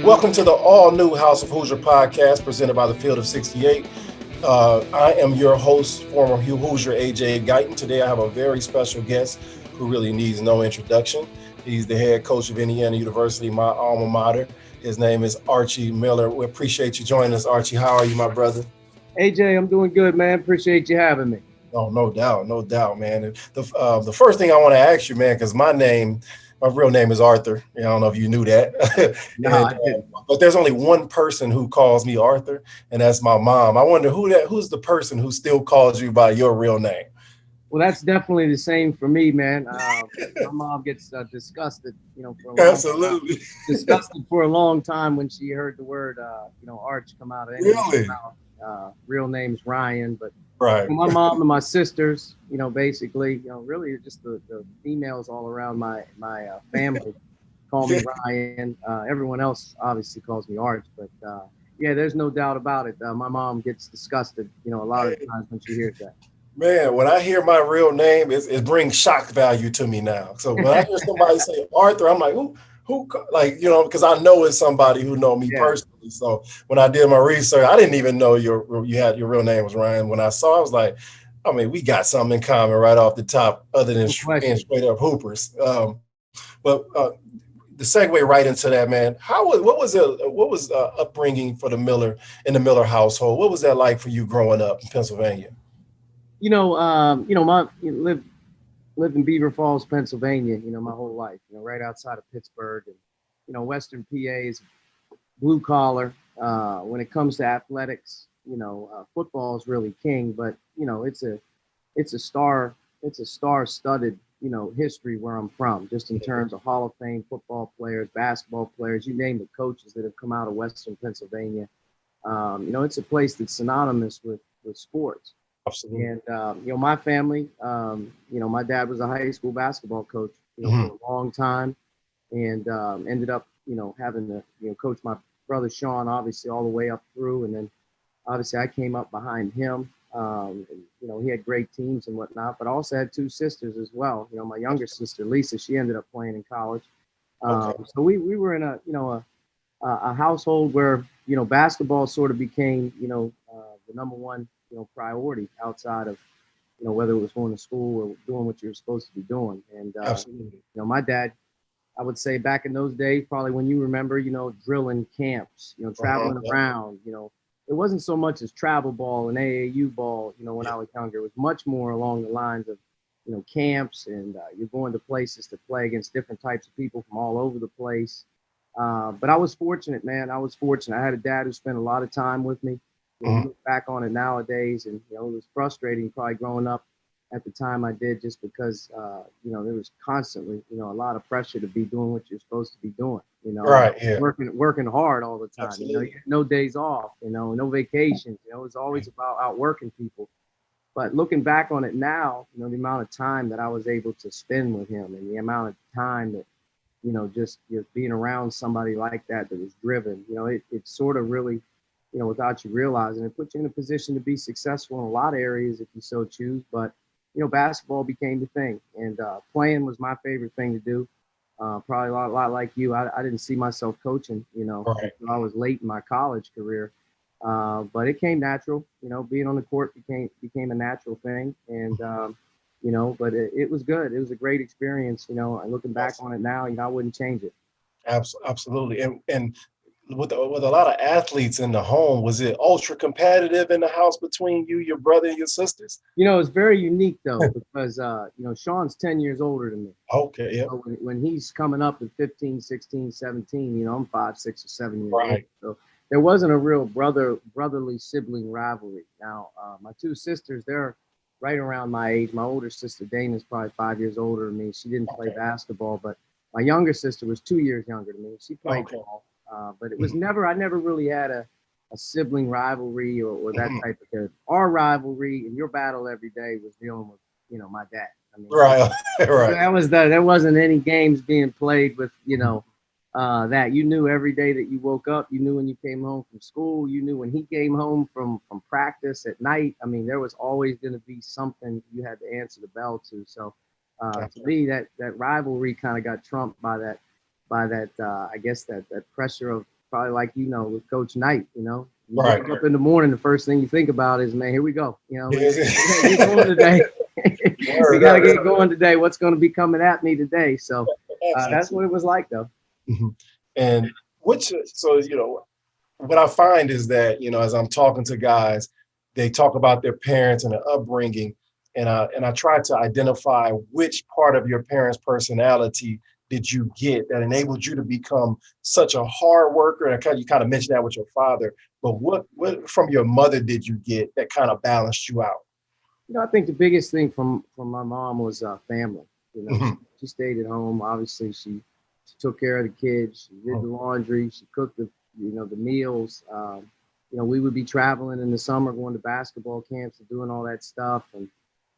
Welcome to the all-new House of Hoosier podcast presented by the Field of 68. I am your host, former Hoosier AJ Guyton. Today I have a very special guest who really needs no introduction. He's the head coach of Indiana University, my alma mater. His name is Archie Miller. We appreciate you joining us, Archie. How are you, my brother? AJ, I'm doing good, man. Appreciate you having me. Oh, no doubt, man. The first thing I want to ask you, man, because my real name is Arthur. I don't know if you knew that. No, I didn't. But there's only one person who calls me Arthur, and that's my mom. I wonder who's the person who still calls you by your real name. Well, that's definitely the same for me, man. My mom gets disgusted, for a Absolutely. disgusted for a long time when she heard the word, Arch come out of Really? mouth. Real name's Ryan, but Right. my mom and my sisters, basically, really just the females all around my family call me Ryan. Everyone else obviously calls me Arch, but yeah, there's no doubt about it. My mom gets disgusted, a lot of times when she hears that. Man, when I hear my real name, it brings shock value to me now. So when I hear somebody say Arthur, I'm like, who, like, because I know it's somebody who know me personally. So when I did my research, I didn't even know your real name was Ryan. When I saw, I was like, I mean, we got something in common right off the top, other than being straight up hoopers. But the segue right into that, man. What was upbringing for the Miller household? What was that like for you growing up in Pennsylvania? Lived in Beaver Falls, Pennsylvania, my whole life, right outside of Pittsburgh, and Western PA is blue collar. When it comes to athletics, football is really king, but it's a star-studded, history where I'm from, just in terms of Hall of Fame football players, basketball players, you name the coaches that have come out of Western Pennsylvania. It's a place that's synonymous with sports. Absolutely. And, my family, my dad was a high school basketball coach, for a long time, and ended up, having to, coach my brother Sean, obviously, all the way up through. And then, obviously, I came up behind him. And, he had great teams and whatnot, but also had two sisters as well. My younger sister, Lisa, she ended up playing in college. So we were in a household where, basketball sort of became, the number one, priority outside of, whether it was going to school or doing what you're supposed to be doing. And, my dad, I would say back in those days, probably when you remember, drilling camps, traveling around, it wasn't so much as travel ball and AAU ball, when I was younger. It was much more along the lines of, camps, and you're going to places to play against different types of people from all over the place. But I was fortunate, man. I was fortunate. I had a dad who spent a lot of time with me. Look back on it nowadays, and it was frustrating probably growing up at the time I did, just because there was constantly a lot of pressure to be doing what you're supposed to be doing, right, yeah. working hard all the time. Absolutely. No days off, no vacations. It was always about outworking people. But looking back on it now, the amount of time that I was able to spend with him, and the amount of time that just being around somebody like that was driven, it sort of really, without you realizing, it puts you in a position to be successful in a lot of areas if you so choose. But, basketball became the thing, and playing was my favorite thing to do. Probably a lot like you. I didn't see myself coaching, Right. until I was late in my college career. But it came natural, being on the court became a natural thing. And, but it was good. It was a great experience, and looking back on it now, I wouldn't change it. Absolutely. And with a lot of athletes in the home, was it ultra competitive in the house between you, your brother, and your sisters? It's very unique though, because Sean's 10 years older than me. Okay, yeah. So when he's coming up at 15, 16, 17, I'm 5, 6, or 7 years Right. old. So there wasn't a real brotherly sibling rivalry. Now, my two sisters, they're right around my age. My older sister, Dana, is probably 5 years older than me. She didn't play basketball, but my younger sister was 2 years younger than me. She played ball. But it was I never really had a sibling rivalry or that type of thing. Our rivalry and your battle every day was dealing with, my dad. I mean, Right. Right. There wasn't any games being played with, that you knew every day that you woke up, you knew when you came home from school, you knew when he came home from practice at night. I mean, there was always going to be something you had to answer the bell to. So to me, that rivalry kind of got trumped by that I guess that pressure of probably like, with Coach Knight, you Right. wake up in the morning, the first thing you think about is, man, here we go. We Yes. gotta get going today. We Word got to up. get going today. What's going to be coming at me today? So that's Absolutely. what it was like, though. Mhm. And so, what I find is that, as I'm talking to guys, they talk about their parents and their upbringing, and I try to identify which part of your parents' personality did you get that enabled you to become such a hard worker. And you kind of mentioned that with your father, but what from your mother did you get that kind of balanced you out? I think the biggest thing from my mom was family. Hmm. She stayed at home. Obviously, she took care of the kids. She did the laundry. She cooked the meals. We would be traveling in the summer, going to basketball camps and doing all that stuff. And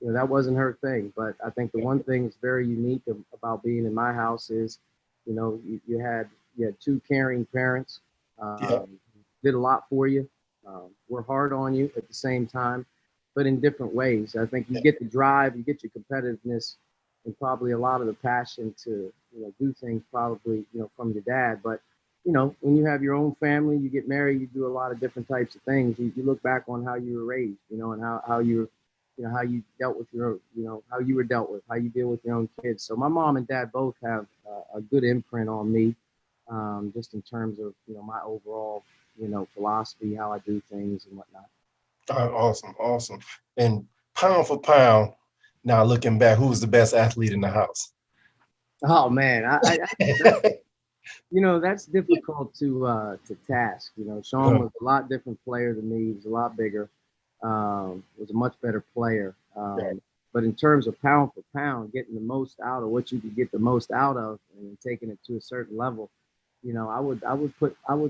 that wasn't her thing. But I think the one thing that's very unique about being in my house is, you had two caring parents. Yeah. Did a lot for you. Were hard on you at the same time, but in different ways. I think you get the drive, you get your competitiveness, and probably a lot of the passion to do things probably from your dad. But when you have your own family, you get married, you do a lot of different types of things. You look back on how you were raised, and how you how you dealt with how you were dealt with, how you deal with your own kids. So my mom and dad both have a good imprint on me, just in terms of my overall philosophy, how I do things and whatnot. Awesome, awesome. And pound for pound, now looking back, who was the best athlete in the house? Oh man, that's difficult to task. Sean was a lot different player than me. He was a lot bigger. Was a much better player. But in terms of pound for pound, getting the most out of what you could get the most out of, and taking it to a certain level, I would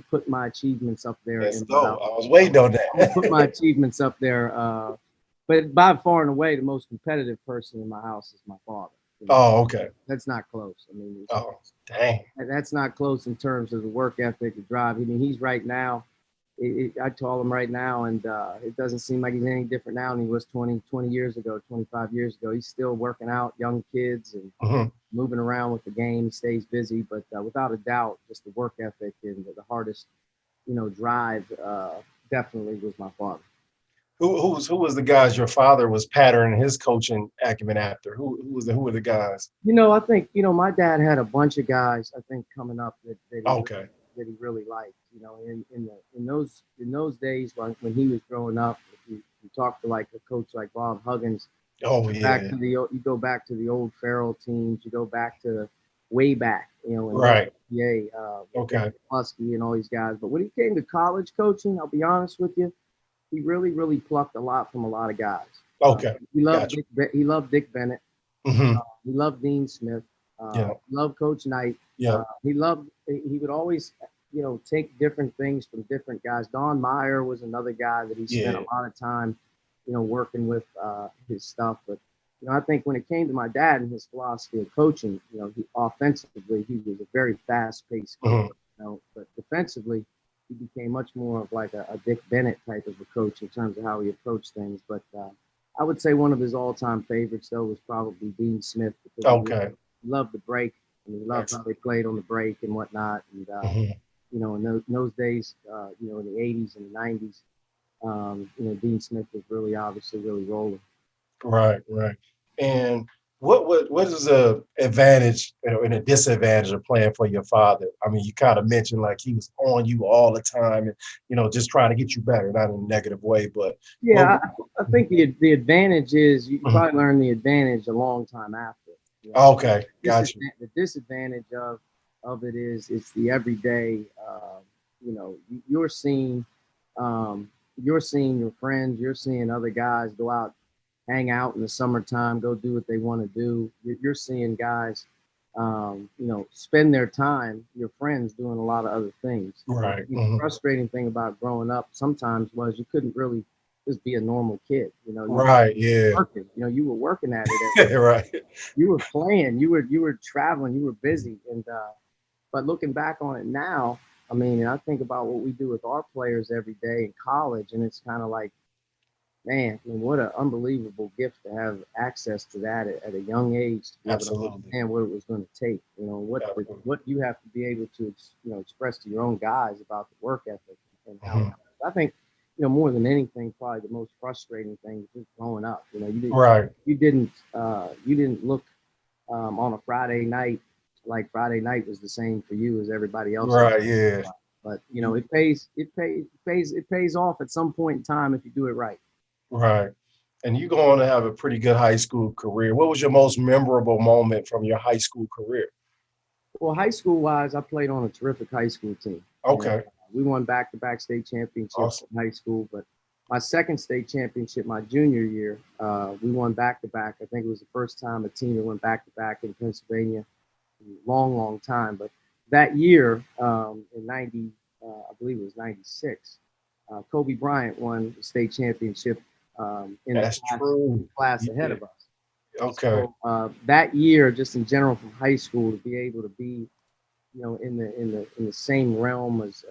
put my achievements up there Let's in my go. house. I was waiting on I would put my that. achievements up there. But by far and away, the most competitive person in my house is my father. Oh, okay. That's not close. I mean, Oh, dang. that's not close in terms of the work ethic, the drive. I mean, he's right now. I told him right now, and it doesn't seem like he's any different now than he was 20 years ago, 25 years ago. He's still working out young kids and Mhm. moving around with the game. He stays busy, but without a doubt, just the work ethic and the hardest, drive definitely was my father. Who was the guys your father was patterning his coaching acumen after? Who were the guys? I think my dad had a bunch of guys. I think coming up Okay. that he really liked. In those days when he was growing up, if you talk to like a coach like Bob Huggins, Oh yeah. you go back to the old Farrell teams. You go back to way back, in the Right. NBA, with Dick Okay. Muskie and all these guys. But when he came to college coaching, I'll be honest with you, he really, really plucked a lot from a lot of guys. Okay. He loved Gotcha. He loved Dick Bennett. Hmm. He loved Dean Smith. Yeah. Loved Coach Knight. Yeah. He would always, take different things from different guys. Don Meyer was another guy that he spent Yeah. a lot of time, working with his stuff. But, I think when it came to my dad and his philosophy of coaching, he offensively, he was a very fast paced coach, Hmm. but defensively, he became much more of like a Dick Bennett type of a coach in terms of how he approached things. But I would say one of his all-time favorites, though, was probably Dean Smith because Okay. he loved the break and he loved how Excellent. they played on the break and whatnot. And Hmm. in those days, in the '80s and the '90s, Dean Smith was really obviously really rolling. Right. Right. And what is the advantage and a disadvantage of playing for your father? I mean, you kind of mentioned like he was on you all the time, and just trying to get you better, not in a negative way, but what? Yeah, I think the advantage is you Mhm. probably learn the advantage a long time after. Okay, got you. The disadvantage of it is it's the everyday. You're seeing, you're seeing your friends, you're seeing other guys go out, hang out in the summertime, go do what they want to do. You're seeing guys, spend their time, your friends, doing a lot of other things. Right. The Hmm. frustrating thing about growing up sometimes was you couldn't really just be a normal kid. Right. Yeah. Working. You were working at it. Right. You were playing. You were traveling. You were busy. And but looking back on it now, I mean, I think about what we do with our players every day in college, and it's kind of like Man, I mean, what an unbelievable gift to have access to that at a young age, to be able to Absolutely. understand what it was going to take. You know, Absolutely. what you have to be able to express to your own guys about the work ethic and how. Mhm. I think, more than anything, probably the most frustrating thing is just growing up. You know, Right. you didn't look on a Friday night like Friday night was the same for you as everybody else's. Right. Yeah. But it pays off at some point in time if you do it right. Right. And you go on to have a pretty good high school career. What was your most memorable moment from your high school career? Well, high school wise, I played on a terrific high school team. And Okay. we won back to back state championships Awesome. in high school. But my second state championship, my junior year, we won back to back. I think it was the first time a team that went back to back in Pennsylvania in a long, long time. But that year, in 90, I believe it was 96, Kobe Bryant won the state championship in the That's true. class ahead Yeah. of us. Okay. So that year, just in general from high school, to be able to be, in the same realm as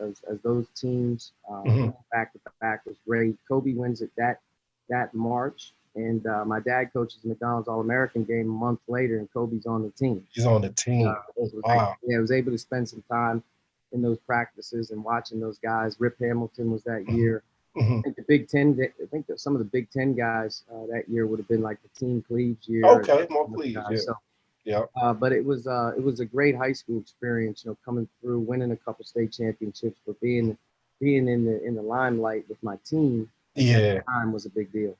those teams, Mhm. back to back was great. Kobe wins it that March, and my dad coaches McDonald's All American game a month later, and Kobe's on the team. He's on the team. Oh, So it was wow. yeah, I was able to spend some time in those practices and watching those guys. Rip Hamilton was that Mhm. year. Mhm. I think the Big Ten. I think that some of the Big Ten guys that year would have been like the Team Cleves year. Okay. More please. Yeah. So, Yeah. but it was a great high school experience. Coming through, winning a couple state championships, but being in the limelight with my team at the Yeah. time was a big deal.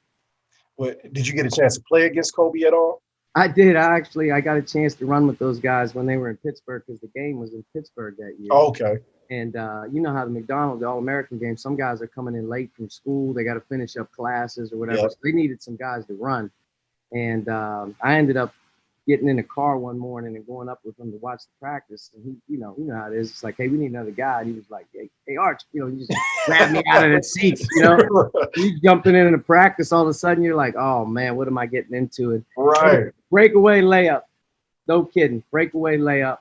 Did you get a chance to play against Kobe at all? I did. I got a chance to run with those guys when they were in Pittsburgh because the game was in Pittsburgh that year. Okay. And you know how the McDonald's, the All American game, some guys are coming in late from school. They got to finish up classes or whatever. Yep. So they needed some guys to run. And I ended up getting in the car one morning and going up with him to watch the practice. And he, you know how it is. It's like, hey, we need another guy. And he was like, hey, Arch, he just grabbed me out of the seats. You jumping into practice, all of a sudden you're like, oh man, what am I getting into? And Right. breakaway layup, no kidding, breakaway layup,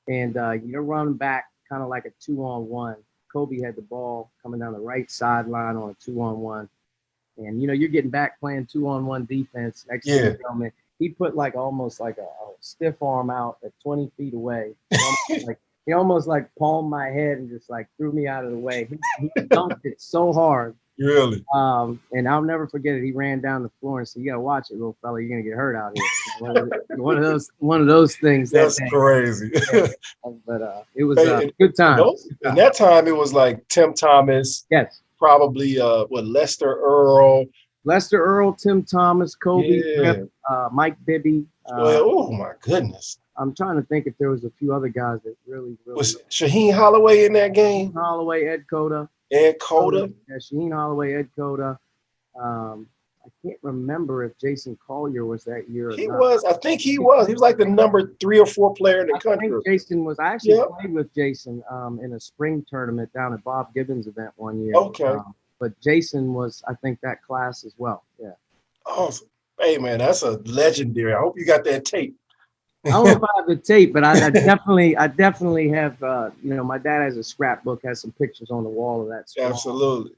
and you're running back kind of like a 2-on-1. Kobe had the ball coming down the right sideline on a 2-on-1. And you're getting back playing 2-on-1 defense. Next thing Yeah. you know, man, he put like almost like a stiff arm out at 20 feet away. He almost like palmed my head and just like threw me out of the way. He dunked it so hard. Really? And I'll never forget it. He ran down the floor and said, "You gotta watch it, little fella. You're gonna get hurt out here." One of those things. That's that day. crazy. Yeah. But it was Hey, good time. in that time, it was like Tim Thomas, Yes. probably Lester Earl. Lester Earl, Tim Thomas, Kobe, Yeah. Rip, Mike Bibby. Oh my goodness. I'm trying to think if there was a few other guys that really. Was Shaheen Holloway in that game? Shaheen Holloway, Ed Cota. Ed Cota? Yeah, Shaheen Holloway, Ed Cota. I can't remember if Jason Collier was that year or He not. was. I think he was. He was like the number 3 or 4 player in the country. I think Jason was. I actually Yep. played with Jason in a spring tournament down at Bob Gibbons' event one year. Okay. But Jason was, I think, that class as well. Yeah. Awesome. Hey man, that's a legendary. I hope you got that tape. I don't know if I have the tape, but I definitely have. My dad has a scrapbook, has some pictures on the wall of that. Absolutely.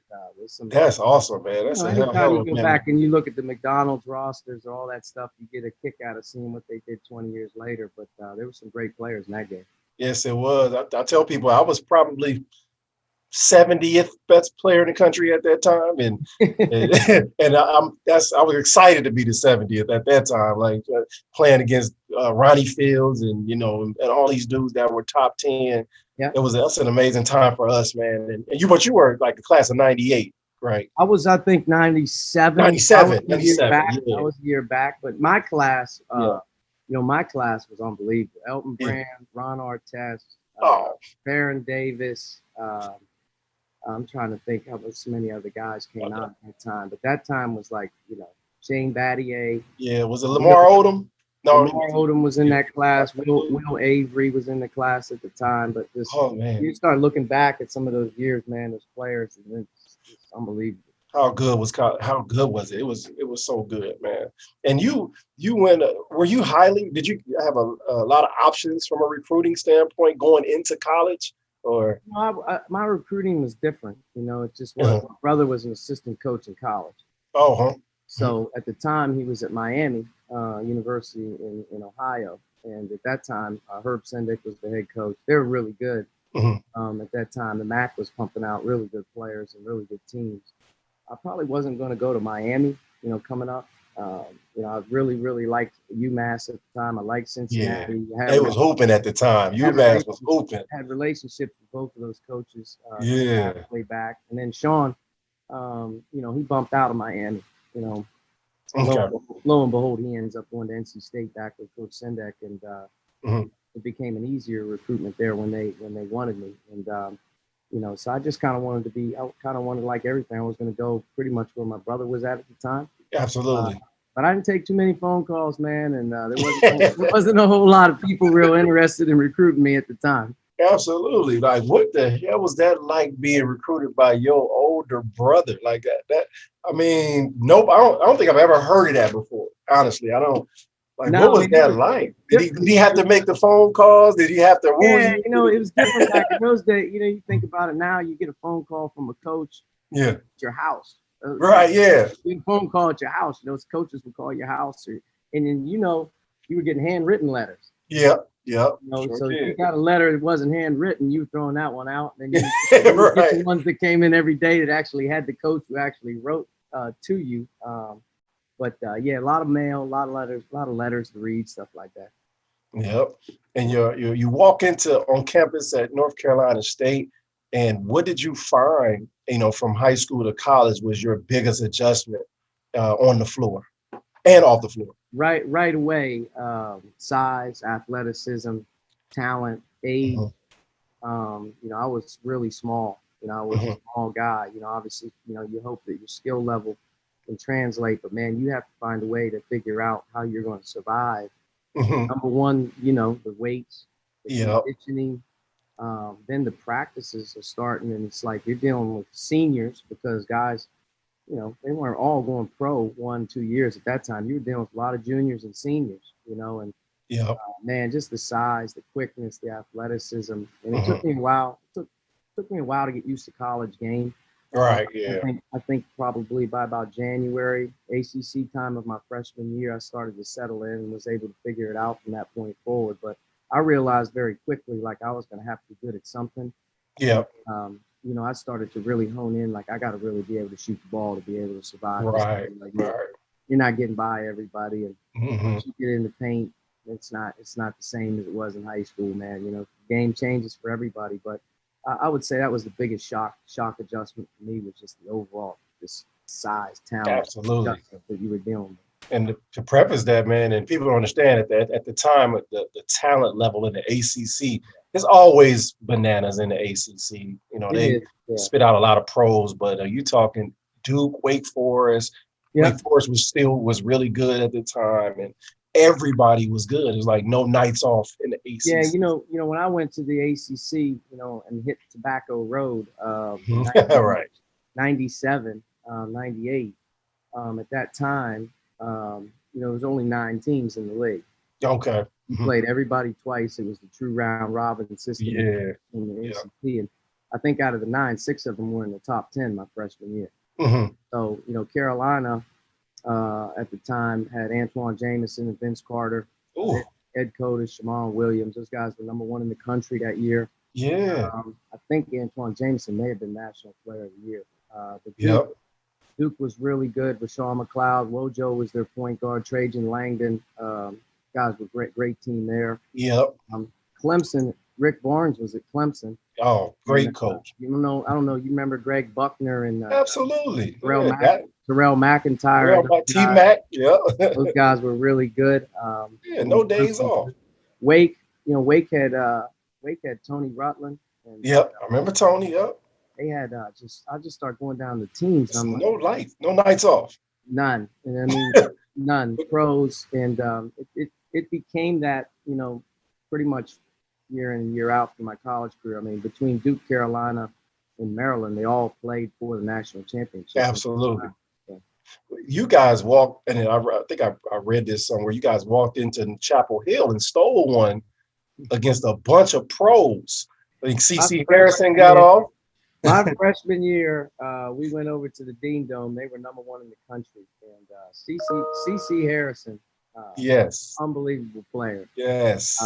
Some, That's awesome, man. That's a hell anytime of you a go back and you look at the McDonald's rosters or all that stuff, you get a kick out of seeing what they did 20 years later. But there were some great players in that game. Yes, it was. I tell people I was probably 70th best player in the country at that time, and I was excited to be the 70th at that time, like playing against Ronnie Fields and and all these dudes that were top 10. Yeah, that's an amazing time for us, man. But you were like the class of '98, right? I was, I think, 97. 97. I Yeah. was a year back, but my class, my class was unbelievable. Elton Brand, Ron Artest, Baron Davis. I'm trying to think how so many other guys came out at that time, but that time was like, Shane Battier. Yeah, was it Lamar Odom? No, Lamar Odom was in that class. Will Avery was in the class at the time, but you start looking back at some of those years, man, those players, and it's unbelievable. How good was it? It was so good, man. And you went. Were you did you have a lot of options from a recruiting standpoint going into college? Or my recruiting was different. It's just my brother was an assistant coach in college. Oh, huh. So at the time, he was at Miami University in Ohio. And at that time, Herb Sendick was the head coach. They were really good. Mhm. At that time, the MAC was pumping out really good players and really good teams. I probably wasn't going to go to Miami, coming up. I really, really liked UMass at the time. I liked Yeah, Cincinnati. they was hooping at the time. UMass was hooping. Had relationships with both of those coaches Yeah. way back. And then Sean, he bumped out of Miami. You know, Okay. lo and behold, he ends up going to NC State back with Coach Sendak, and Mhm. it became an easier recruitment there when they wanted me. And so I just kind of wanted to be. I kind of wanted like everything. I was going to go pretty much where my brother was at the time. Absolutely. But I didn't take too many phone calls, man, and there wasn't a whole lot of people real interested in recruiting me at the time. Absolutely. Like, what the hell was that like being recruited by your older brother? Like that I mean, nope. I don't think I've ever heard of that before. Honestly, I don't. Like, what No, was man, that like? Did he have to make the phone calls? Did he have to woo yeah, you? it was different back in those days. You think about it now, you get a phone call from a coach Yeah. at your house. Right. Yeah. You get a phone call at your house. Those coaches would call your house, and then you were getting handwritten letters. Yeah. Yeah. So Sure if you did. got a letter that wasn't handwritten, you were throwing that one out. And then you get the Right. ones that came in every day that actually had the coach who actually wrote to you. But yeah, a lot of mail, a lot of letters to read, stuff like that. Yep. And you walk into on campus at North Carolina State, and what did you find, from high school to college was your biggest adjustment on the floor and off the floor? Right away, size, athleticism, talent, age. Hmm. I was really small. I was a Hmm. small guy. Obviously, you hope that your skill level can translate, but man, you have to find a way to figure out how you're going to survive. Hmm. Number one, the weights, the Yep. conditioning, then the practices are starting, and it's like you're dealing with seniors because guys, they weren't all going pro 1, 2 years at that time. You were dealing with a lot of juniors and seniors, and Yep. man, just the size, the quickness, the athleticism, and it Hmm. took me a while. Took me a while to get used to college game. Right. I Yeah. think I think probably by about January ACC time of my freshman year, I started to settle in and was able to figure it out from that point forward. But I realized very quickly, like I was going to have to be good at something. And, Yep. I started to really hone in, like I got to really be able to shoot the ball to be able to survive this Right. game. Like Right. you're not getting by everybody, and Hmm. once you get in the paint, it's not the same as it was in high school, man. The game changes for everybody, but I would say that was the biggest shock adjustment for me was just the overall just size, talent, Absolutely. adjustment that you were dealing with. And to preface that, man, and people don't understand at the time, the talent level in the ACC, there's always bananas in the ACC. It They is, yeah, spit out a lot of pros, but are you talking Duke, Wake Forest? yeah, Wake Forest was really good at the time, and everybody was good. It was like no nights off in the yeah. ACC. When I went to the ACC, and hit Tobacco Road in Right. 97, 98. At that time, there was only 9 teams in the league. Okay. You played everybody twice. It was the true round robin system Yeah. in the Yeah. ACC, and I think out of the 9, 6 of them were in the top 10 my freshman year. Hmm. So Carolina at the time had Antoine Jameson and Vince Carter, Ooh. Ed Cota, Shammond Williams. Those guys were number 1 in the country that year. Yeah. I think Antoine Jameson may have been National Player of the Year. But Yep. Duke was really good. Rashawn McLeod, Wojo was their point guard. Trajan Langdon, guys were great team there. Yep. Clemson, Rick Barnes was at Clemson. Oh, great And, coach. I don't know. You remember Greg Buckner and Absolutely. Terrell, Yeah, Terrell McIntyre. Well, T-Mac, yeah. Those guys were really good. Yeah, no days off. Wake, Wake had Tony Rutland. And, Yep, I remember Tony, yep. they had I just start going down the teams. And I'm No life, no nights off. none, and I mean none pros, and it became that pretty much year in and year out for my college career. I mean, between Duke, Carolina, and Maryland, they all played for the national championship. Absolutely. Yeah. You guys walked, and I think I read this somewhere. You guys walked into Chapel Hill and stole one against a bunch of pros. I think CC Harrison got off. My freshman year, we went over to the Dean Dome. They were #1 in the country, and CC Harrison, Yes. unbelievable player. Yes.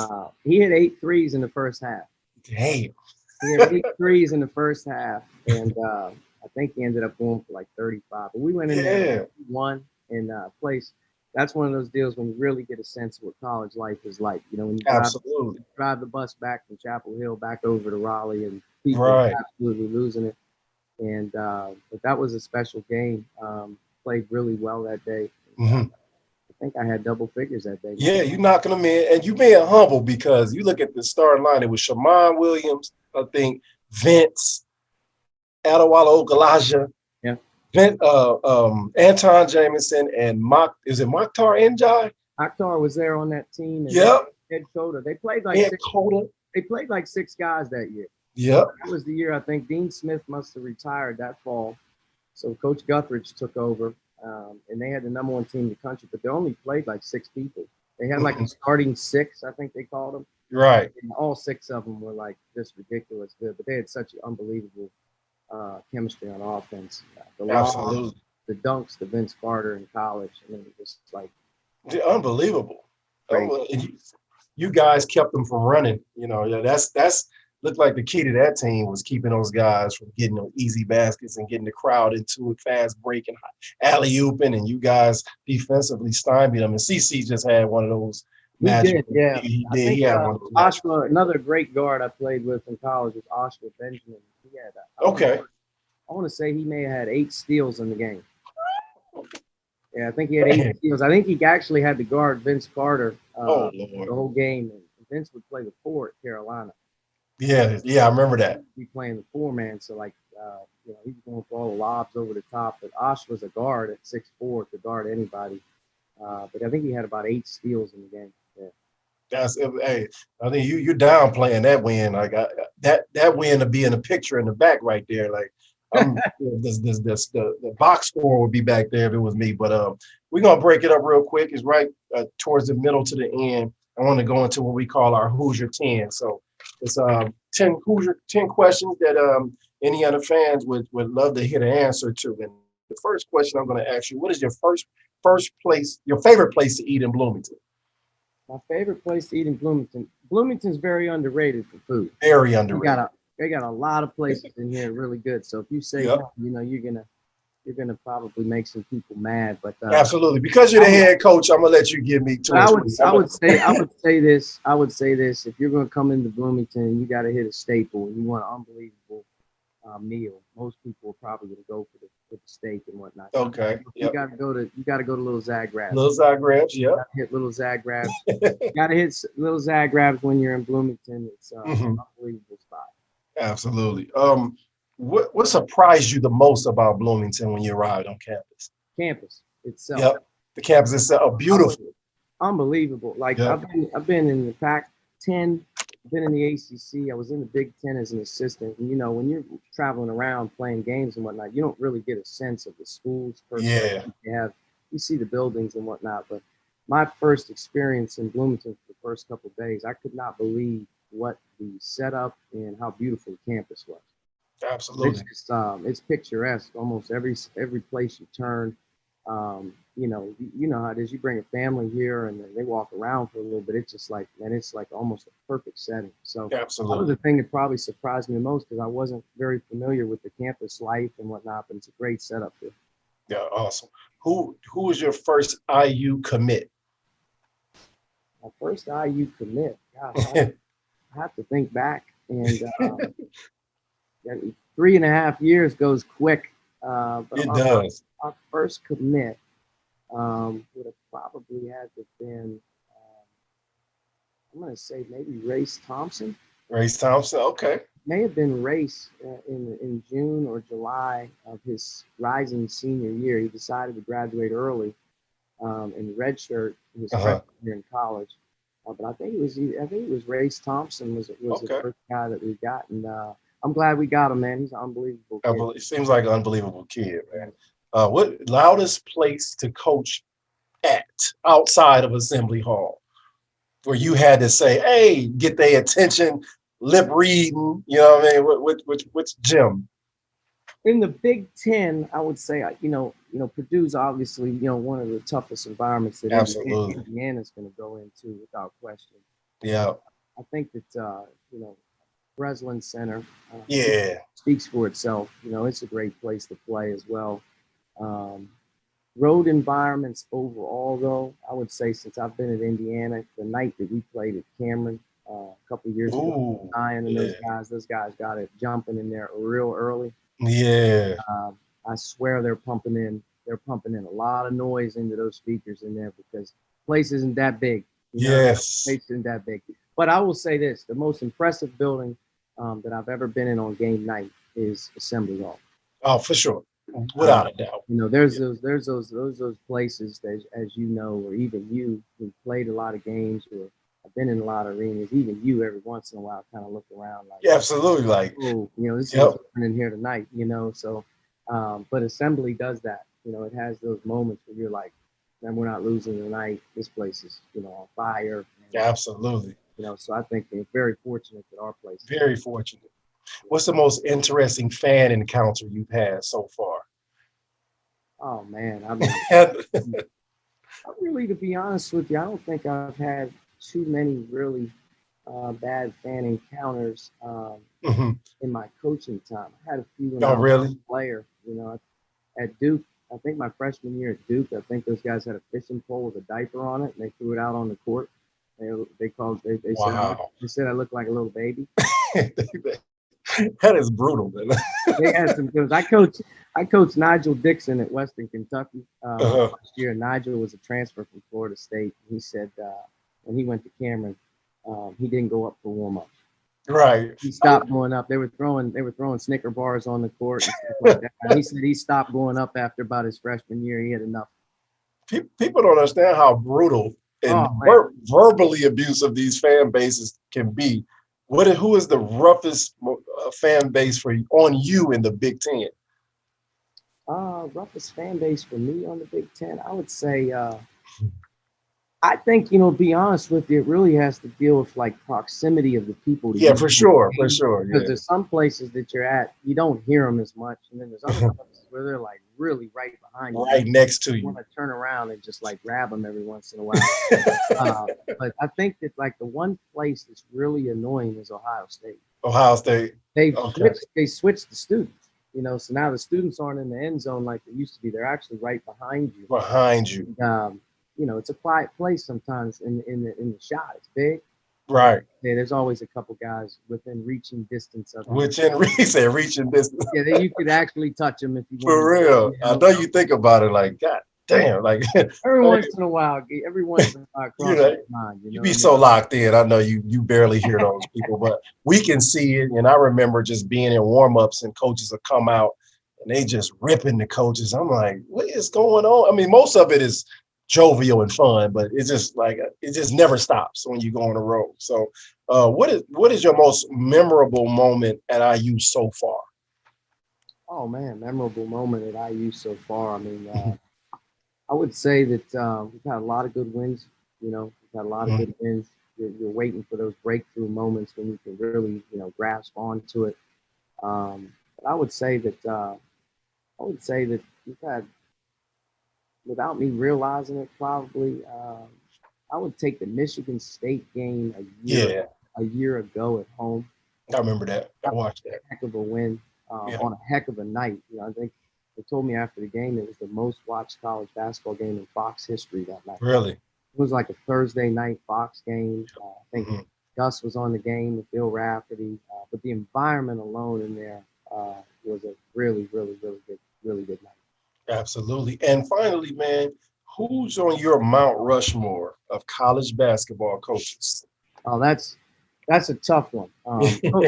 He hit 8 threes in the first half. Damn. He had 8 threes in the first half, and I think he ended up going for like 35. But we went in there, won, and placed. That's one of those deals when you really get a sense of what college life is like. You know, when you drive the bus back from Chapel Hill back over to Raleigh, and people are absolutely losing it. And but that was a special game. Played really well that day. I think I had double figures that day. Yeah, you knocking them in, and you being humble because you look at the starting line. It was Shammond Williams, I think, Vince, Adewale Ogalaja, Anton Jameson, and Mokhtar Njai? Mokhtar was there on that team. And Ed Cota. They played like They played like 6 guys that year. Yep. That was the year I think Dean Smith must have retired that fall. So Coach Guthridge took over, and they had the #1 team in the country, but they only played like 6 people. They had like a starting 6, I think they called them. Right. And all 6 of them were like just ridiculous good, but they had such unbelievable chemistry on offense. Absolutely. The dunks to Vince Carter in college. I mean, it was like unbelievable. You guys kept them from running. You know, that's looked like the key to that team was keeping those guys from getting those easy baskets and getting the crowd into it, fast breaking, alley-ooping, and you guys defensively stymied them. And CC just had one of those magic. He did, yeah. He did. He had one of those Oscar, another great guard I played with in college was Oscar Benjamin. He had I want to say he may have had 8 steals in the game. Yeah, I think he had 8 steals. I think he actually had to guard Vince Carter the whole game. And Vince would play the 4 at Carolina. Yeah, I remember that. He playing the 4-man, so like he was going for all the lobs over the top. But Osh was a guard at 6'4", could guard anybody. But I think he had about 8 steals in the game. Yeah. I think you're downplaying that win. Like that win to be in the picture in the back right there. Like the box score would be back there if it was me. But we're gonna break it up real quick. It's right towards the middle to the end. I want to go into what we call our Hoosier 10. So it's 10 questions that any other fans would love to hear the answer to. And the first question I'm going to ask you: what is your your favorite place to eat in Bloomington? My favorite place to eat in Bloomington. Bloomington's very underrated for food. Very underrated. They got a lot of places in here really good. So if you say you're gonna probably make some people mad, but absolutely, because you're the head coach, I'm gonna let you give me 2 I would say this. If you're gonna come into Bloomington, you got to hit a staple, and you want an unbelievable meal. Most people are probably gonna go for the steak and whatnot. Okay. You got to go to Little Zagrabs. Little Zagrabs, yeah. Hit Little Zagrabs. Got to hit Little Zagrabs when you're in Bloomington. It's an unbelievable spot. Absolutely. What surprised you the most about Bloomington when you arrived on campus? Campus itself. Yep. The campus itself, beautiful. Unbelievable. Like I've been in the Pac-10, been in the ACC. I was in the Big Ten as an assistant. And, when you're traveling around playing games and whatnot, you don't really get a sense of the schools. You see the buildings and whatnot. But my first experience in Bloomington for the first couple of days, I could not believe what the setup and how beautiful the campus was. Absolutely. It's picturesque. Almost every place you turn. You know how it is. You bring a family here and they walk around for a little bit. It's just like, man, it's like almost a perfect setting. So absolutely. That was the thing that probably surprised me the most because I wasn't very familiar with the campus life and whatnot, but it's a great setup here. Yeah, awesome. Who was your first IU commit? My first IU commit? Gosh, I have to think back. And 3.5 years goes quick. But it does. Our first commit would have probably had to have been, I'm going to say maybe Race Thompson. Race Thompson, okay. May have been Race in June or July of his rising senior year. He decided to graduate early and redshirt his freshman year in college. But I think it was Race Thompson was the first guy that we got, and I'm glad we got him, man. He's an unbelievable kid. It seems like an unbelievable kid, man. What loudest place to coach at outside of Assembly Hall, where you had to say, "Hey, get their attention," lip reading, you know what I mean? Which gym? In the Big Ten, I would say, Purdue's obviously, one of the toughest environments that Absolutely. Indiana's going to go into without question. Yeah. I think that, Breslin Center Yeah. speaks for itself. It's a great place to play as well. Um, Road environments overall, though, I would say since I've been at Indiana, the night that we played at Cameron a couple of years ago, Ooh. Ryan and Yeah. those guys got it jumping in there real early. Yeah. Uh, I swear they're pumping in a lot of noise into those speakers in there because the place isn't that big. The Yes. place isn't that big. But I will say this: the most impressive building that I've ever been in on game night is Assembly Hall. Oh, for sure. Uh, Without a doubt. there's Yeah. those places that, as you know, or even you who played a lot of games or have been in a lot of arenas, even you every once in a while kind of look around like, Yeah, absolutely. Like, oh, this is yep. what's happening here tonight, So, but Assembly does that. It has those moments where you're like, man, we're not losing tonight. This place is, on fire. And, Absolutely. so I think they're very fortunate that our place. Very fortunate. What's the most interesting fan encounter you've had so far? Oh man, I mean, to be honest with you, I don't think I've had too many really bad fan encounters Mhm. in my coaching time. I had a few when I Oh, was really? a player. At Duke, I think my freshman year at Duke, I think those guys had a fishing pole with a diaper on it, and they threw it out on the court. Wow. They said I looked like a little baby. That is brutal, man. They had some because I coached Nigel Dixon at Western Kentucky Uh-huh. last year. Nigel was a transfer from Florida State. He said when he went to Cameron, he didn't go up for warm up. Right. He stopped going up. They were throwing Snicker bars on the court and stuff like that. And he said he stopped going up after about his freshman year. He had enough. People don't understand how brutal and Oh man. verbally abusive these fan bases can be. Who is the roughest fan base for on you in the Big Ten? Roughest fan base for me on the Big Ten, I would say. I think to be honest with you, it really has to deal with like proximity of the people to Yeah, you. for sure, for sure. Because Yeah. there's some places that you're at, you don't hear them as much, and then there's other places where they're like really right behind you. Right next to You you. want to turn around and just like grab them every once in a while. But I think that like the one place that's really annoying is Ohio State. Ohio State. They've Okay. switched the students. So now the students aren't in the end zone like they used to be. They're actually right behind you. Behind you. And, it's a quiet place sometimes in the shot. It's big. Right. Yeah, there's always a couple guys within reaching distance of you. Which in recent reaching distance. Yeah, you could actually touch them if you For wanted. real. I know you think about it like, God damn, like Every once in a while, cross your mind. You be so locked in. I know you barely hear those people, but we can see it. And I remember just being in warm-ups and coaches will come out and they just ripping the coaches. I'm like, what is going on? I mean, most of it is jovial and fun, but it's just like it just never stops when you go on the road. So what is your most memorable moment at IU so far? Oh man, memorable moment at IU so far. I mean, I would say that we've had a lot of good wins. We've had a lot of good wins. You're waiting for those breakthrough moments when you can really, grasp onto it. But I would say that we've had, without me realizing it, probably I would take the Michigan State game Yeah, a year ago at home. I remember that. I watched that. Heck of a win on a heck of a night. I think they told me after the game it was the most watched college basketball game in Fox history that night. Really? It was like a Thursday night Fox game. I think Gus was on the game with Bill Rafferty, but the environment alone in there was a really, really, really good night. Absolutely. And finally, man, who's on your Mount Rushmore of college basketball coaches? Oh, that's a tough one.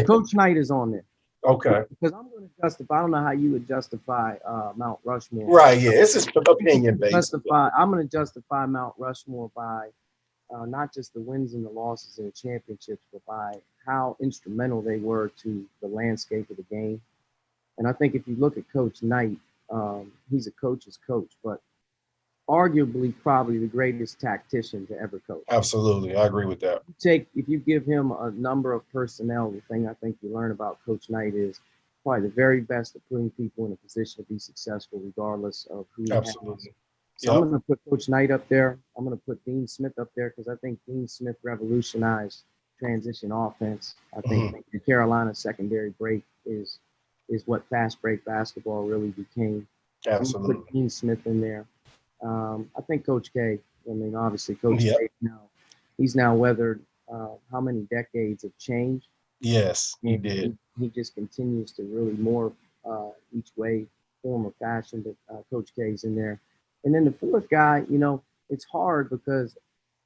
Coach Knight is on there. Okay. Because I'm going to justify. I don't know how you would justify Mount Rushmore. Right. Yeah. It's just opinion based. I'm going to justify Mount Rushmore by not just the wins and the losses and the championships, but by how instrumental they were to the landscape of the game. And I think if you look at Coach Knight, he's a coach's coach, but arguably probably the greatest tactician to ever coach. Absolutely. I agree with that. If you give him a number of personnel, the thing I think you learn about Coach Knight is probably the very best at putting people in a position to be successful, regardless of who he has. Absolutely. So I'm going to put Coach Knight up there. I'm going to put Dean Smith up there because I think Dean Smith revolutionized transition offense. I think the Carolina secondary break is what fast break basketball really became. Absolutely. I'm going to put Dean Smith in there. I think Coach K. I mean, obviously, Coach K he's now weathered how many decades of change. Yes, he did. He just continues to really morph each way, form, or fashion. But Coach K's in there. And then the fourth guy, it's hard because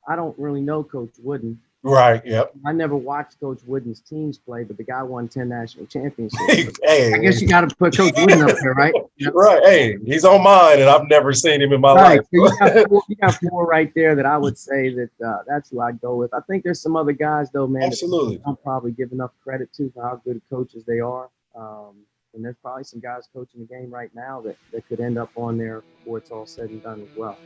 I don't really know Coach Wooden. Right. Yep. I never watched Coach Wooden's teams play, but the guy won 10 national championships. Hey, I guess you got to put Coach Wooden up there, right? Right. Hey, he's on mine, and I've never seen him in my life. So you got four right there that I would say that that's who I'd go with. I think there's some other guys, though, man. Absolutely. I'm probably give enough credit to for how good coaches they are. And there's probably some guys coaching the game right now that could end up on there before it's all said and done as well.